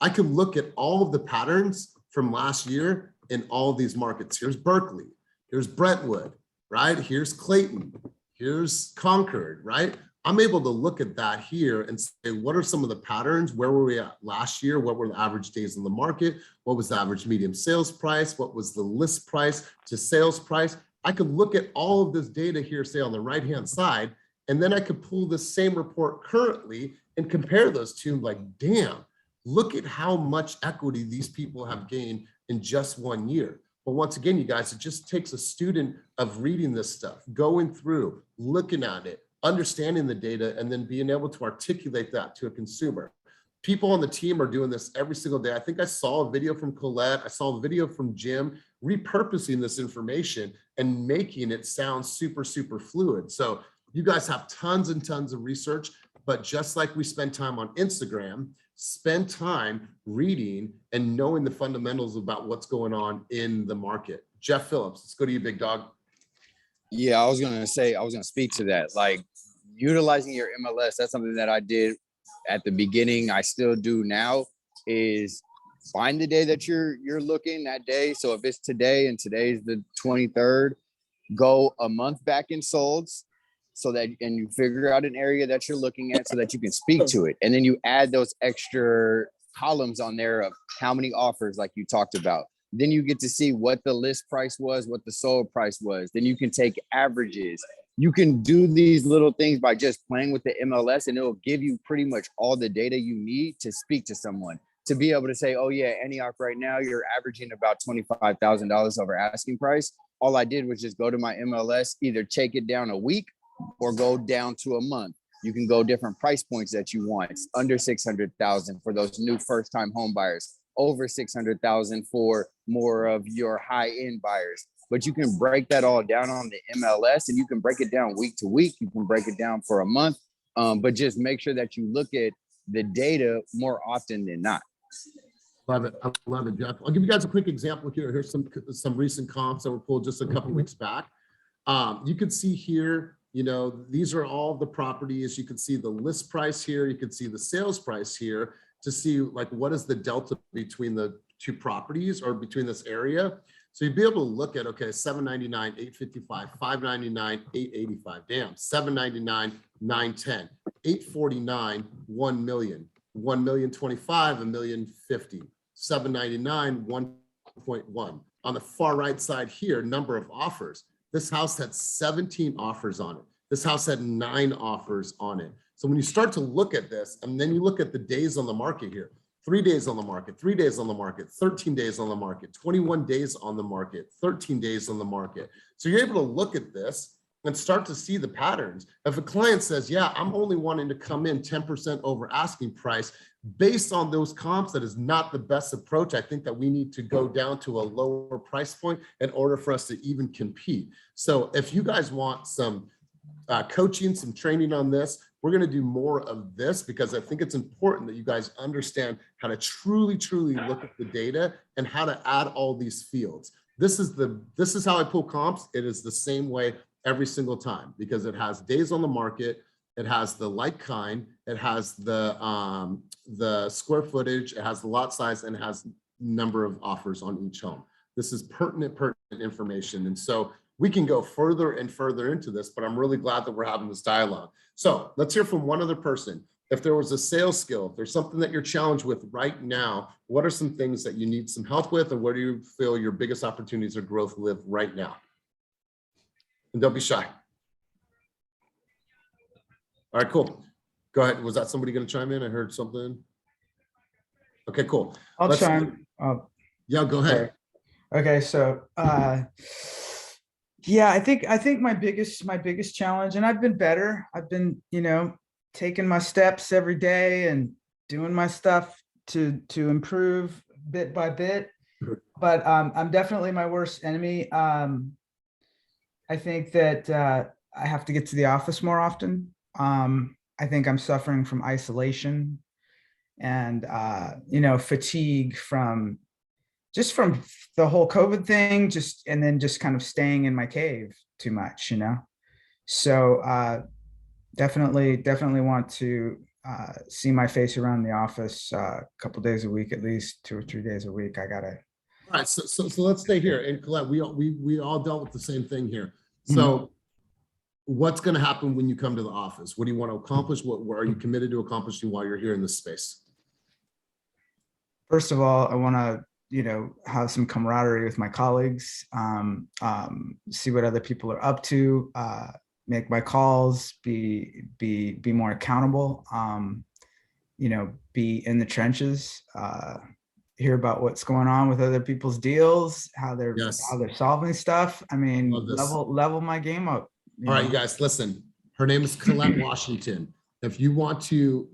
I can look at all of the patterns from last year in all of these markets. Here's Berkeley, here's Brentwood, right? Here's Clayton, here's Concord, right? I'm able to look at that here and say, what are some of the patterns? Where were we at last year? What were the average days in the market? What was the average medium sales price? What was the list price to sales price? I could look at all of this data here, say on the right-hand side, and then I could pull the same report currently and compare those two, like, damn, look at how much equity these people have gained in just 1 year. But once again, you guys, it just takes a student of reading this stuff, going through, looking at it, understanding the data, and then being able to articulate that to a consumer. People on the team are doing this every single day. I think I saw a video from Colette. I saw a video from Jim repurposing this information and making it sound super, super fluid. So you guys have tons and tons of research, but just like we spend time on Instagram, spend time reading and knowing the fundamentals about what's going on in the market. Jeff Phillips, let's go to you, big dog. Yeah, I was gonna speak to that. Like utilizing your MLS, that's something that I did at the beginning. I still do now, is find the day that you're looking that day. So if it's today and today's the 23rd, go a month back in solds, so that, and you figure out an area that you're looking at so that you can speak to it. And then you add those extra columns on there of how many offers, like you talked about. Then you get to see what the list price was, what the sold price was. Then you can take averages. You can do these little things by just playing with the MLS, and it'll give you pretty much all the data you need to speak to someone, to be able to say, oh yeah, any offer right now, you're averaging about $25,000 over asking price. All I did was just go to my MLS, either take it down a week or go down to a month. You can go different price points that you want. It's under 600,000 for those new first-time home buyers, over 600,000 for more of your high-end buyers. But you can break that all down on the MLS, and you can break it down week to week. You can break it down for a month, but just make sure that you look at the data more often than not. Love it. I love it, Jeff. I'll give you guys a quick example here. Here's some recent comps that were pulled just a couple weeks back. You can see here, you know, these are all the properties. You can see the list price here. You can see the sales price here to see like what is the delta between the two properties or between this area. So you'd be able to look at, okay, 799, 855, 599, 885, damn, 799, 910, 849, 1 million, 1,025,000, 1,050,000, 799, 1.1. On the far right side here, number of offers. This house had 17 offers on it. This house had 9 offers on it. So when you start to look at this, and then you look at the days on the market here, 3 days on the market, 3 days on the market, 13 days on the market, 21 days on the market, 13 days on the market. So you're able to look at this and start to see the patterns. If a client says, yeah, I'm only wanting to come in 10% over asking price, based on those comps, that is not the best approach. I think that we need to go down to a lower price point in order for us to even compete. So if you guys want some coaching, some training on this, we're going to do more of this, because I think it's important that you guys understand how to truly look at the data and how to add all these fields. This is how I pull comps. It is the same way every single time, because it has days on the market, it has the like kind, it has the square footage, it has the lot size, and it has number of offers on each home. This is pertinent information. And so we can go further and further into this, but I'm really glad that we're having this dialogue. So let's hear from one other person. If there was a sales skill, if there's something that you're challenged with right now, what are some things that you need some help with, and where do you feel your biggest opportunities of growth live right now? And don't be shy. All right, cool. Go ahead. Was that somebody going to chime in? I heard something. Okay, cool. I'll Let's- chime. Yeah, go ahead. Okay, so yeah, I think my biggest challenge, and I've been better. I've been, taking my steps every day and doing my stuff to improve bit by bit. But I'm definitely my worst enemy. I think that I have to get to the office more often. I think I'm suffering from isolation and fatigue from the whole COVID thing, and then just kind of staying in my cave too much, So definitely want to see my face around the office a couple days a week, at least 2 or 3 days a week. I gotta. All right, so let's stay here. And Colette, we all dealt with the same thing here. So what's going to happen when you come to the office? What do you want to accomplish? What are you committed to accomplishing while you're here in this space? First of all, I want to, have some camaraderie with my colleagues, see what other people are up to, make my calls, be more accountable, be in the trenches, hear about what's going on with other people's deals, how they're solving stuff. I mean, level my game up. All right, you guys, listen. Her name is Colette Washington. If you want to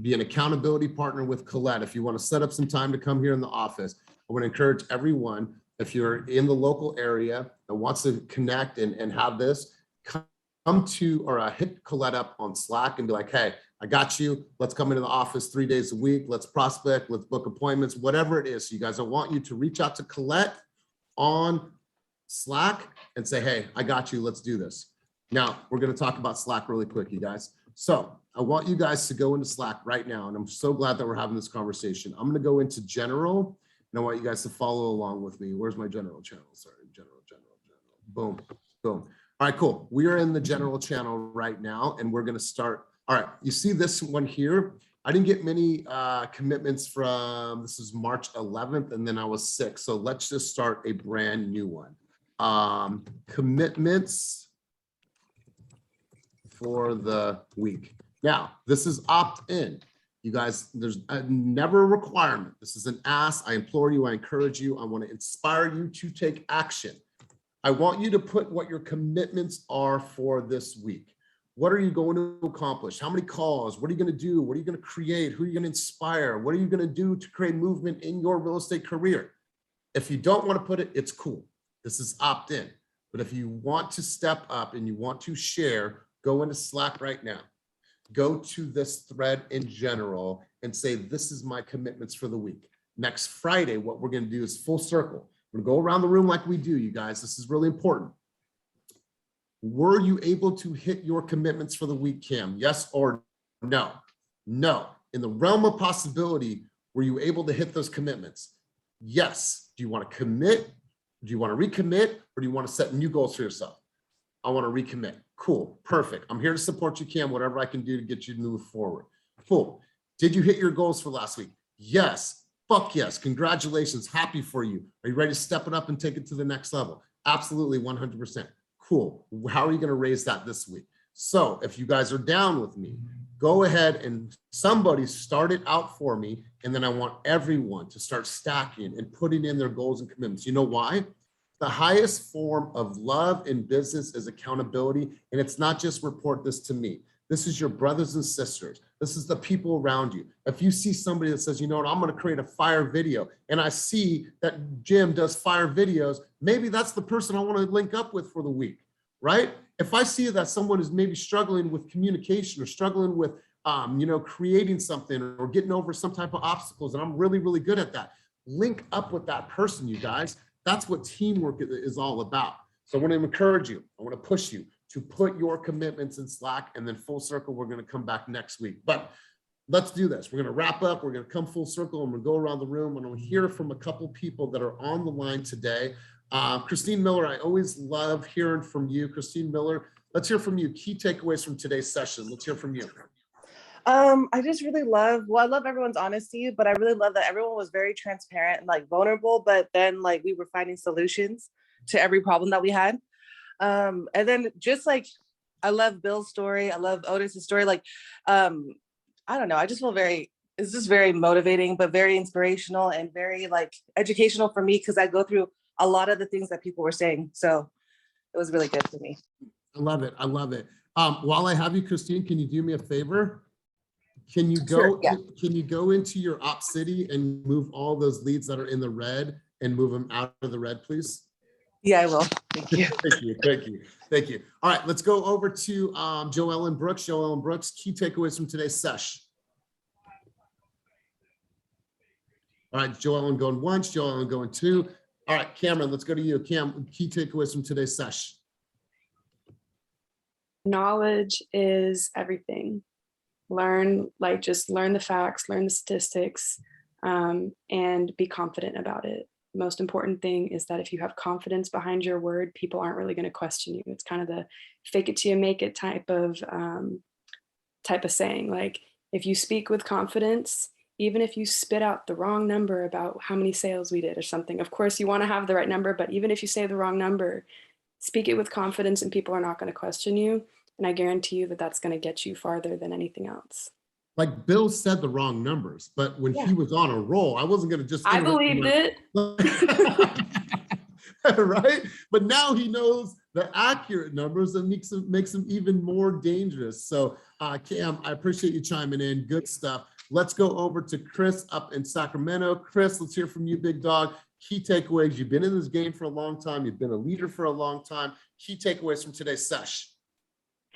be an accountability partner with Colette, if you want to set up some time to come here in the office, I want to encourage everyone, if you're in the local area that wants to connect and have this, come to or hit Colette up on Slack and be like, hey, I got you. Let's come into the office 3 days a week. Let's prospect, let's book appointments, whatever it is. So you guys, I want you to reach out to Colette on Slack and say, hey, I got you. Let's do this. Now, we're going to talk about Slack really quick, you guys. So I want you guys to go into Slack right now. And I'm so glad that we're having this conversation. I'm going to go into general and I want you guys to follow along with me. Where's my general channel? Sorry, general. Boom, boom. All right, cool. We are in the general channel right now and we're going to start. All right, you see this one here? I didn't get many commitments from, this is March 11th, and then I was sick. So let's just start a brand new one. Commitments for the week. Now, this is opt-in. You guys, there's never a requirement. This is an ask. I implore you, I encourage you, I want to inspire you to take action. I want you to put what your commitments are for this week. What are you going to accomplish? How many calls? What are you going to do? What are you going to create? Who are you going to inspire? What are you going to do to create movement in your real estate career? If you don't want to put it, it's cool. This is opt-in. But if you want to step up and you want to share, go into Slack right now. Go to this thread in general and say, this is my commitments for the week. Next Friday, what we're going to do is full circle. We're going to go around the room like we do, you guys. This is really important. Were you able to hit your commitments for the week, Kim? Yes or no? No. In the realm of possibility, were you able to hit those commitments? Yes. Do you want to commit? Do you want to recommit? Or do you want to set new goals for yourself? I want to recommit. Cool. Perfect. I'm here to support you, Kim, whatever I can do to get you to move forward. Cool. Did you hit your goals for last week? Yes. Fuck yes. Congratulations. Happy for you. Are you ready to step it up and take it to the next level? Absolutely. 100%. Cool. How are you going to raise that this week? So if you guys are down with me, go ahead and somebody start it out for me. And then I want everyone to start stacking and putting in their goals and commitments. You know why? The highest form of love in business is accountability. And it's not just report this to me. This is your brothers and sisters. This is the people around you. If you see somebody that says, you know what, I'm going to create a fire video, and I see that Jim does fire videos, maybe that's the person I want to link up with for the week, right? If I see that someone is maybe struggling with communication or struggling with, creating something or getting over some type of obstacles, and I'm really, really good at that, link up with that person, you guys. That's what teamwork is all about. So I want to encourage you. I want to push you to put your commitments in Slack, and then full circle, we're going to come back next week. But let's do this. We're going to wrap up. We're going to come full circle and we'll go around the room and we'll hear from a couple people that are on the line today. Christine Miller, I always love hearing from you. Christine Miller, let's hear from you. Key takeaways from today's session. Let's hear from you. I just really love everyone's honesty, but I really love that everyone was very transparent and like vulnerable, but then like we were finding solutions to every problem that we had. And then just like, I love Bill's story. I love Otis's story. Like, I don't know. I just feel it's just very motivating, but very inspirational and very like educational for me because I go through a lot of the things that people were saying. So it was really good for me. I love it. I love it. While I have you, Christine, can you do me a favor? Can you go, Sure, yeah. Can you go into your op city and move all those leads that are in the red and move them out of the red, please? Yeah, I will. Thank you. Thank you. Thank you. Thank you. All right, let's go over to Joellen Brooks. Joellen Brooks, key takeaways from today's sesh. All right, Joellen going once, Joellen going two. All right, Cameron, let's go to you. Cam, key takeaways from today's sesh. Knowledge is everything. Just learn the facts, learn the statistics, and be confident about it. Most important thing is that if you have confidence behind your word, people aren't really going to question you. It's kind of the fake it till you make it type of saying. Like if you speak with confidence, even if you spit out the wrong number about how many sales we did or something, of course you want to have the right number, but even if you say the wrong number, speak it with confidence and people are not going to question you. And I guarantee you that that's going to get you farther than anything else. Like Bill said the wrong numbers, but when he was on a roll, I wasn't going to just. I believed it. Right? But now he knows the accurate numbers and makes them even more dangerous. So Cam, I appreciate you chiming in. Good stuff. Let's go over to Chris up in Sacramento. Chris, let's hear from you, big dog. Key takeaways. You've been in this game for a long time. You've been a leader for a long time. Key takeaways from today's sesh.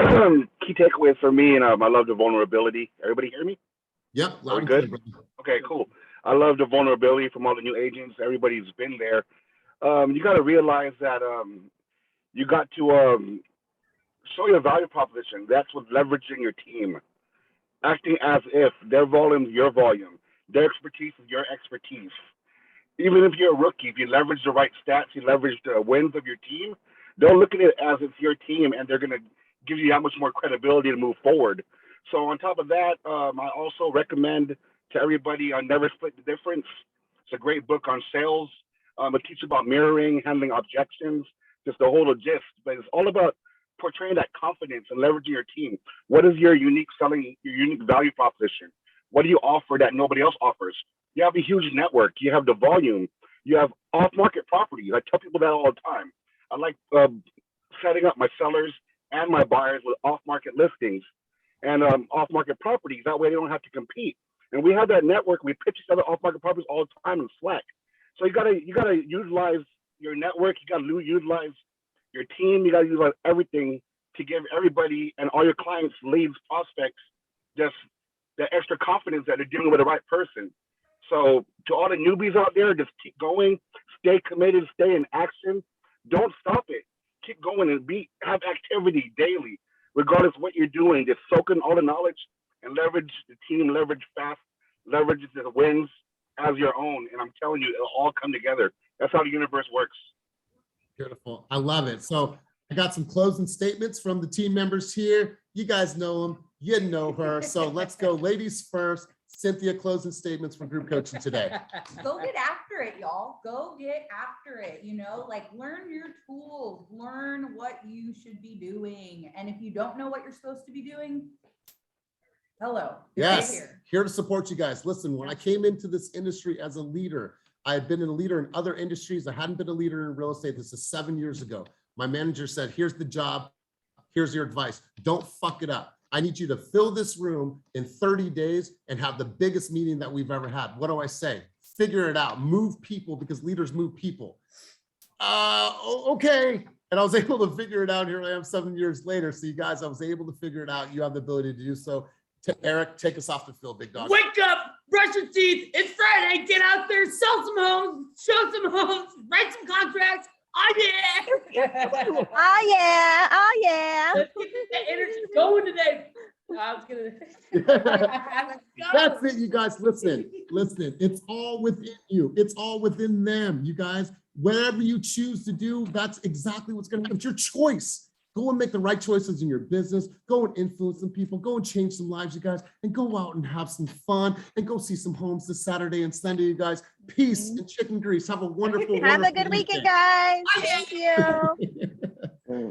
Key takeaways for me, and I love the vulnerability. Everybody hear me? Yep. Are we good? Okay, cool. I love the vulnerability from all the new agents. Everybody's been there. You got to realize that you got to show your value proposition. That's what leveraging your team. Acting as if their volume is your volume, their expertise is your expertise. Even if you're a rookie, if you leverage the right stats, you leverage the wins of your team, they'll look at it as it's your team and they're going to give you that much more credibility to move forward. So on top of that, I also recommend to everybody on Never Split the Difference. It's a great book on sales. It teaches about mirroring, handling objections, just the whole gist. But it's all about portraying that confidence and leveraging your team. What is your unique selling, your unique value proposition? What do you offer that nobody else offers? You have a huge network. You have the volume. You have off-market properties. I tell people that all the time. I like setting up my sellers and my buyers with off-market listings and off-market properties. That way they don't have to compete. And we have that network. We pitch each other off-market properties all the time in Slack. So you gotta utilize your network. You gotta utilize your team. You gotta utilize everything to give everybody and all your clients, leads, prospects, just the extra confidence that they're dealing with the right person. So to all the newbies out there, just keep going, stay committed, stay in action. Don't stop it. Keep going and have activity daily, regardless of what you're doing. Just soak in all the knowledge and leverage the team, leverage fast, leverage the wins as your own. And I'm telling you, it'll all come together. That's how the universe works. Beautiful. I love it. So I got some closing statements from the team members here. You guys know them. You know her. So let's go. Ladies first. Cynthia, closing statements for group coaching today. Go get after it, y'all. Go get after it. Like learn your tools, learn what you should be doing. And if you don't know what you're supposed to be doing, hello. Yes, here to support you guys. Listen, when I came into this industry as a leader, I had been a leader in other industries. I hadn't been a leader in real estate. This is 7 years ago. My manager said, here's the job. Here's your advice. Don't fuck it up. I need you to fill this room in 30 days and have the biggest meeting that we've ever had. What do I say? Figure it out. Move people because leaders move people. Okay. And I was able to figure it out. Here I am 7 years later. So you guys, I was able to figure it out. You have the ability to do so. Eric, take us off the field, big dog. Wake up, brush your teeth. It's Friday. Get out there, sell some homes, show some homes, write some contracts. Oh yeah! Oh yeah! Oh yeah! Let's get that energy going today. I was gonna. That's it, you guys. Listen. It's all within you. It's all within them, you guys. Whatever you choose to do, that's exactly what's going to happen. It's your choice. Go and make the right choices in your business. Go and influence some people. Go and change some lives, you guys. And go out and have some fun. And go see some homes this Saturday and Sunday, you guys. Peace and chicken grease. Have a wonderful, have a good weekend, guys. Thank you.